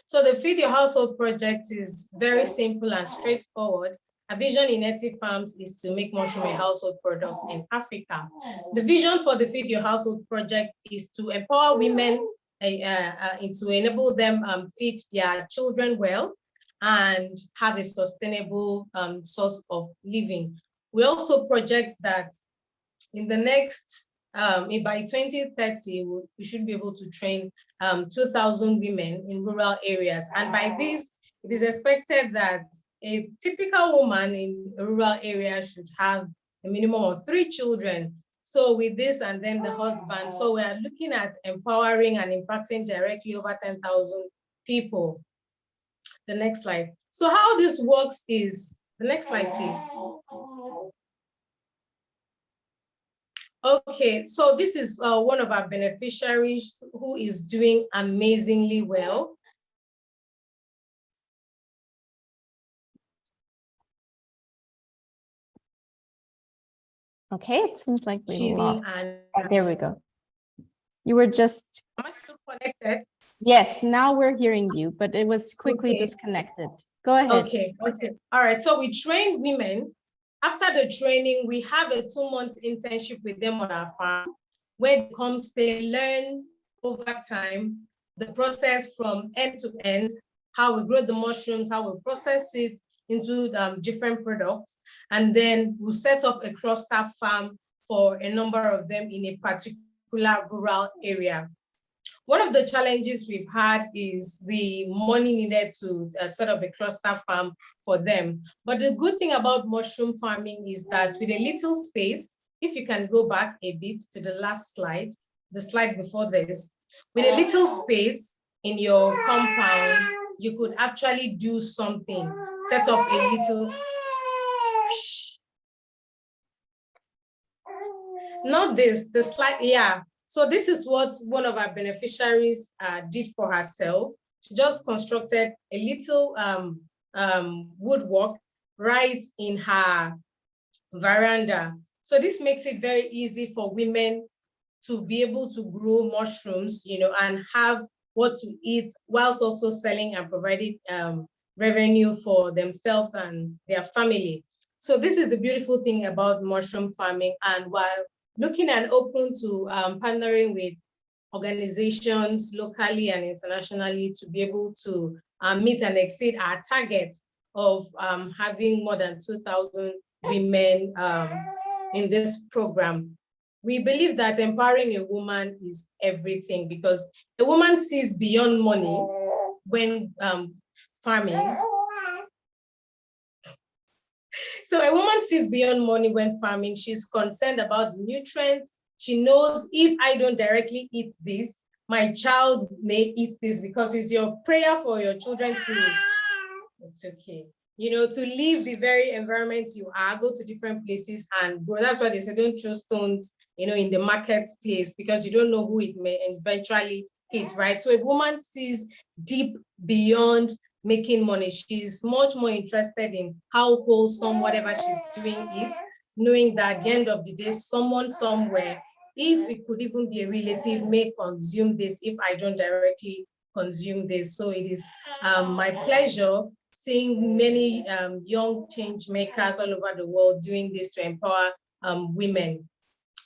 So the Feed Your Household Project is very simple and straightforward. A vision in Etsy Farms is to make mushroom a household product in Africa. The vision for the Feed Your Household Project is to empower women to enable them feed their children well and have a sustainable source of living. We also project that in the next, by 2030, we should be able to train 2,000 women in rural areas. And by this, it is expected that a typical woman in a rural area should have a minimum of 3 children. So with this and then the husband, so we are looking at empowering and impacting directly over 10,000 people. The next slide. So how this works is, the next slide, please. Okay, so this is one of our beneficiaries who is doing amazingly well. Okay, it seems like we lost. There we go. You were just. Am I still connected? Yes, now we're hearing you, but it was quickly disconnected. Go ahead. Okay. All right, so we trained women. After the training, we have a 2-month internship with them on our farm, where they come stay, learn over time the process from end to end, how we grow the mushrooms, how we process it into different products, and then we'll set up a cluster farm for a number of them in a particular rural area. One of the challenges we've had is the money needed to set up a cluster farm for them. But the good thing about mushroom farming is that with a little space, if you can go back a bit to the last slide, the slide before this, with a little space in your compound, you could actually do something, set up a little, not this, the slide, yeah. So this is what one of our beneficiaries did for herself. She just constructed a little woodwork right in her veranda. So this makes it very easy for women to be able to grow mushrooms, and have what to eat whilst also selling and providing revenue for themselves and their family. So this is the beautiful thing about mushroom farming. And while looking and open to partnering with organizations locally and internationally to be able to meet and exceed our target of having more than 2,000 women in this program. We believe that empowering a woman is everything, because a woman sees beyond money when farming. So a woman sees beyond money when farming. She's concerned about the nutrients. She knows if I don't directly eat this, my child may eat this, because it's your prayer for your children to, it's okay, you know, to leave the very environment you are, go to different places and grow. That's why they say don't throw stones, you know, in the marketplace, because you don't know who it may eventually hit, right? So a woman sees deep beyond making money. She's much more interested in how wholesome whatever she's doing is, knowing that at the end of the day, someone somewhere, if it could even be a relative, may consume this if I don't directly consume this. So it is my pleasure seeing many young change makers all over the world doing this to empower women.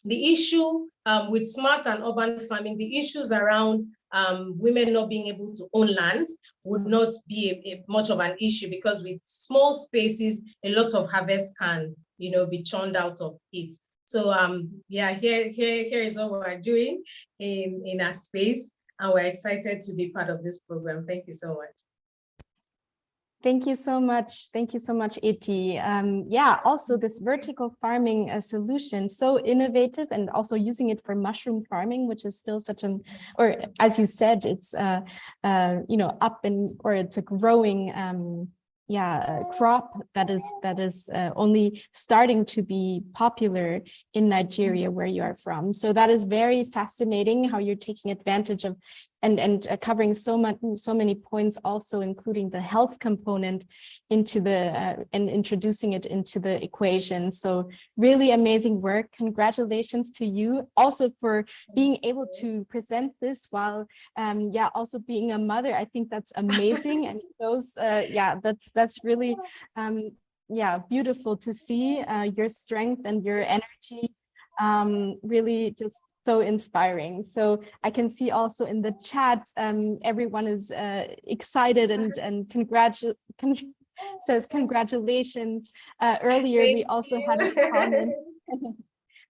The issue with smart and urban farming, the issues around women not being able to own land would not be much of an issue, because with small spaces, a lot of harvest can, you know, be churned out of it. So yeah, here is what we're doing in our space, and we're excited to be part of this program. Thank you so much. Thank you so much. Thank you so much, Iti. Yeah, also this vertical farming solution, so innovative, and also using it for mushroom farming, which is still such an, or as you said, it's you know, up and, or it's a growing crop that is only starting to be popular in Nigeria, where you are from. So that is very fascinating how you're taking advantage of and covering so many points, also including the health component into the and introducing it into the equation. So really amazing work. Congratulations to you also for being able to present this while also being a mother. I think that's amazing, and shows that's really beautiful to see your strength and your energy, really just so inspiring. So I can see also in the chat, everyone is excited and says congratulations. Earlier we also had a comment.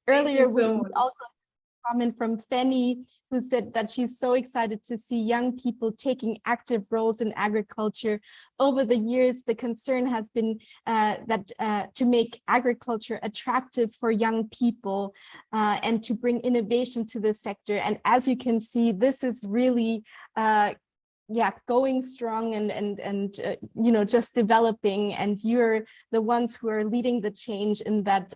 Earlier we also had a comment from Fenny, who said that she's so excited to see young people taking active roles in agriculture. Over the years, the concern has been to make agriculture attractive for young people and to bring innovation to the sector. And as you can see, this is really going strong and you know, just developing, and you're the ones who are leading the change in that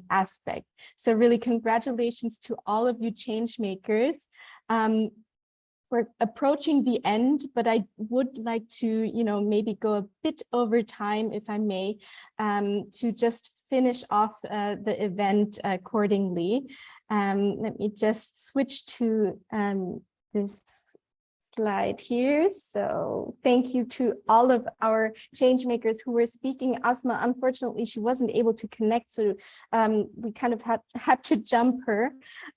aspect. So really congratulations to all of you change makers. We're approaching the end, but I would like to, you know, maybe go a bit over time, if I may, to just finish off the event accordingly. Let me just switch to this slide here. So thank you to all of our change makers who were speaking. Asma, unfortunately, she wasn't able to connect, so we kind of had to jump her.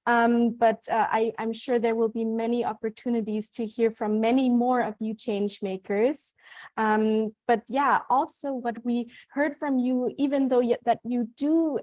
But I'm sure there will be many opportunities to hear from many more of you change makers. But yeah, also what we heard from you, even though that you do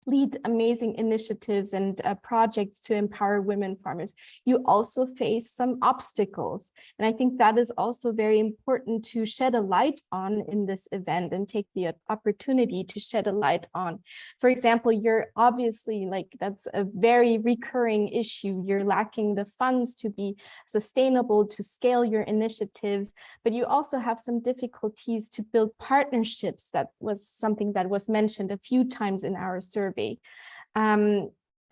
lead amazing initiatives and projects to empower women farmers, you also face some obstacles. And I think that is also very important to shed a light on in this event and take the opportunity to shed a light on. For example, you're obviously, like, that's a very recurring issue. You're lacking the funds to be sustainable, to scale your initiatives, but you also have some difficulties to build partnerships. That was something that was mentioned a few times in our survey.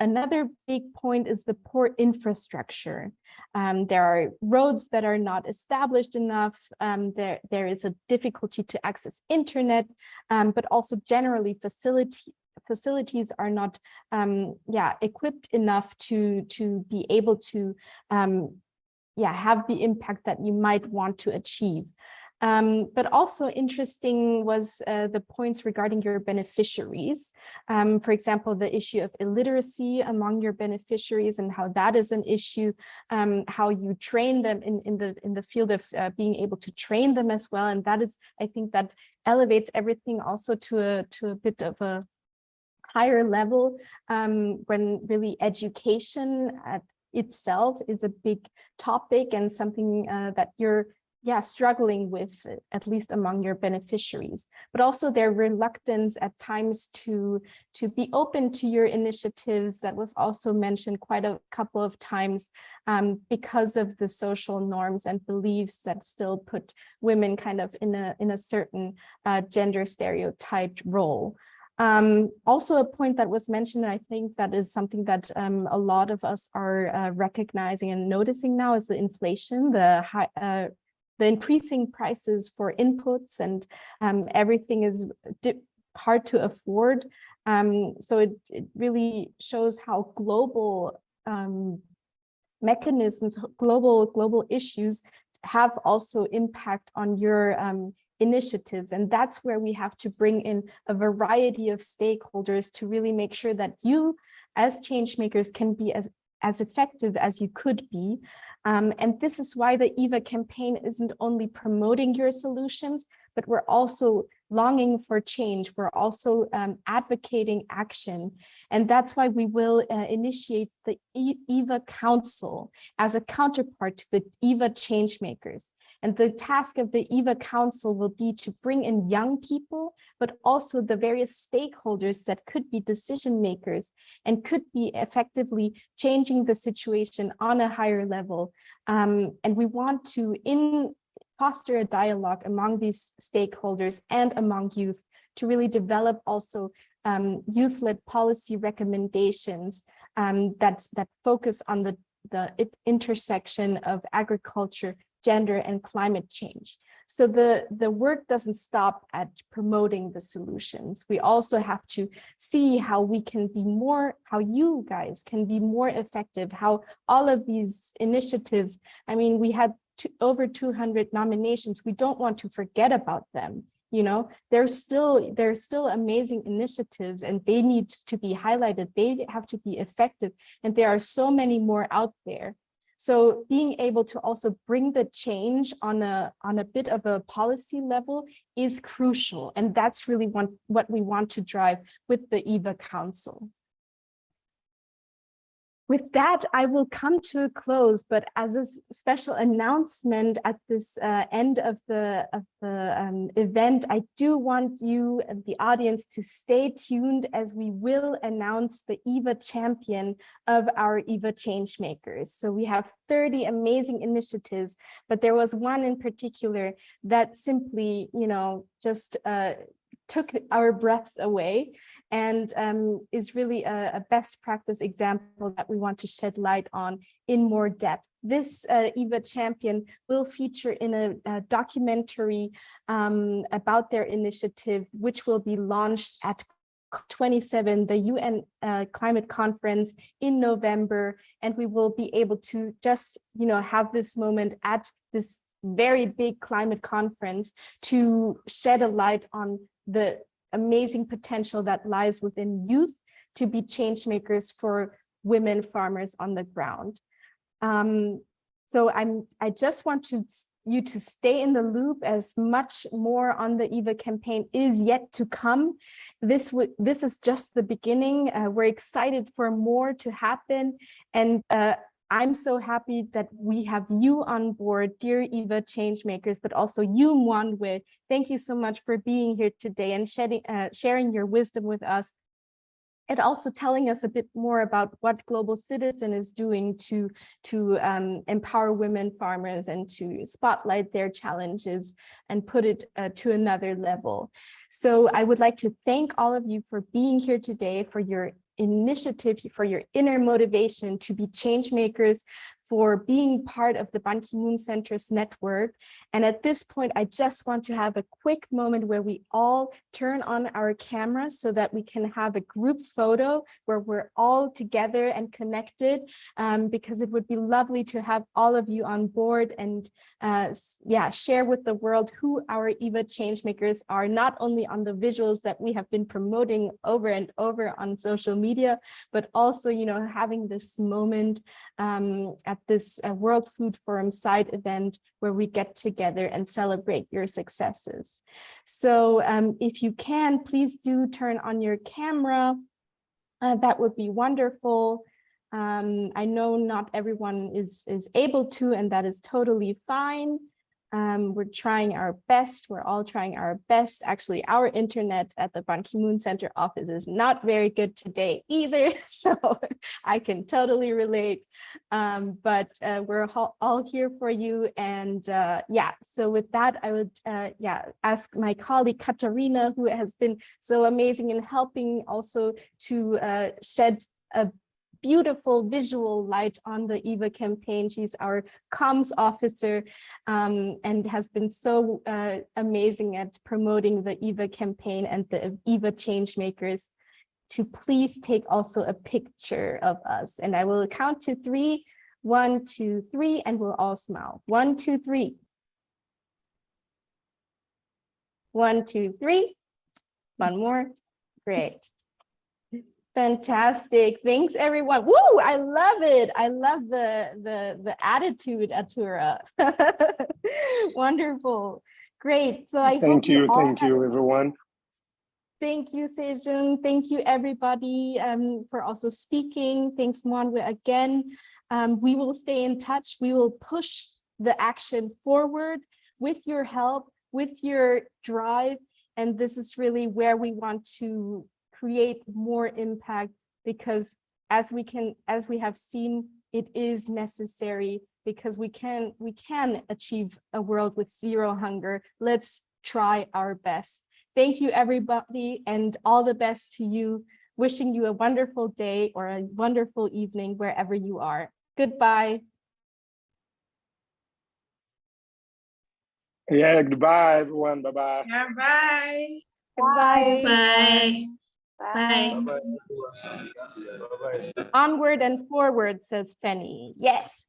Another big point is the poor infrastructure. There are roads that are not established enough. There is a difficulty to access internet, but also generally facilities are not equipped enough to be able to have the impact that you might want to achieve. But also interesting was the points regarding your beneficiaries. For example, the issue of illiteracy among your beneficiaries and how that is an issue, how you train them in the field of being able to train them as well. And that is, I think, that elevates everything also to a bit of a higher level, when really education itself is a big topic and something that you're struggling with, at least among your beneficiaries, but also their reluctance at times to be open to your initiatives. That was also mentioned quite a couple of times, because of the social norms and beliefs that still put women kind of in a certain gender stereotyped role. Also a point that was mentioned, and I think that is something that a lot of us are recognizing and noticing now, is the inflation, the increasing prices for inputs, and everything is hard to afford. So it really shows how global mechanisms, global issues have also impact on your initiatives. And that's where we have to bring in a variety of stakeholders to really make sure that you as change makers can be as effective as you could be. And this is why the EVA campaign isn't only promoting your solutions, but we're also longing for change. We're also advocating action. And that's why we will initiate the EVA Council as a counterpart to the EVA Changemakers. And the task of the EVA Council will be to bring in young people, but also the various stakeholders that could be decision makers and could be effectively changing the situation on a higher level. And we want to foster a dialogue among these stakeholders and among youth to really develop also youth-led policy recommendations that focus on the intersection of agriculture, gender, and climate change. So the work doesn't stop at promoting the solutions. We also have to see how we can be how you guys can be more effective, how all of these initiatives, I mean, we had over 200 nominations. We don't want to forget about them. You know, there's still amazing initiatives, and they need to be highlighted. They have to be effective, and there are so many more out there. So being able to also bring the change on a bit of a policy level is crucial. And that's really what we want to drive with the EVA Council. With that, I will come to a close, but as a special announcement at this end of the event, I do want you, the audience, to stay tuned as we will announce the EVA champion of our EVA Changemakers. So we have 30 amazing initiatives, but there was one in particular that simply, just took our breaths away, and is really a best practice example that we want to shed light on in more depth. This EVA champion will feature in a documentary about their initiative, which will be launched at COP27, the UN climate conference in November, and we will be able to just have this moment at this very big climate conference to shed a light on the amazing potential that lies within youth to be change makers for women farmers on the ground. So I just want you to stay in the loop, as much more on the EVA campaign is yet to come. This is just the beginning. We're excited for more to happen, and I'm so happy that we have you on board, dear EVA Changemakers, but also you, Mwanwe. Thank you so much for being here today and sharing your wisdom with us, and also telling us a bit more about what Global Citizen is doing to empower women farmers and to spotlight their challenges and put it to another level. So I would like to thank all of you for being here today, for your initiative, for your inner motivation to be change makers, for being part of the Ban Ki-moon Center's network. And at this point, I just want to have a quick moment where we all turn on our cameras so that we can have a group photo where we're all together and connected, because it would be lovely to have all of you on board and share with the world who our EVA Changemakers are, not only on the visuals that we have been promoting over and over on social media, but also, having this moment at this World Food Forum side event where we get together and celebrate your successes. So if you can, please do turn on your camera. That would be wonderful. I know not everyone is able to, and that is totally fine. We're trying our best. We're all trying our best. Actually, our internet at the Ban Ki-moon Center office is not very good today either. So I can totally relate. But we're all here for you. And yeah, so with that, I would ask my colleague Katarina, who has been so amazing in helping also to shed a beautiful visual light on the EVA campaign. She's our comms officer and has been so amazing at promoting the EVA campaign and the EVA Changemakers, to please take also a picture of us. And I will count to 3, 1, 2, 3, and we'll all smile. 1, 2, 3. 1, 2, 3. One more. Great. Fantastic. Thanks, everyone. Woo! I love it. I love the attitude, Atura. Wonderful. Great. So I thank you, everyone. Thank you, Sejun. Thank you, everybody, for also speaking. Thanks, Mwanwe, again. We will stay in touch. We will push the action forward with your help, with your drive. And this is really where we want to create more impact, because as we have seen, it is necessary, because we can achieve a world with zero hunger. Let's try our best. Thank you, everybody, and all the best to you. Wishing you a wonderful day or a wonderful evening wherever you are. Goodbye. Yeah, goodbye, everyone. Bye-bye. Yeah, bye. Goodbye. Bye. Bye. Onward and forward, says Penny. Yes.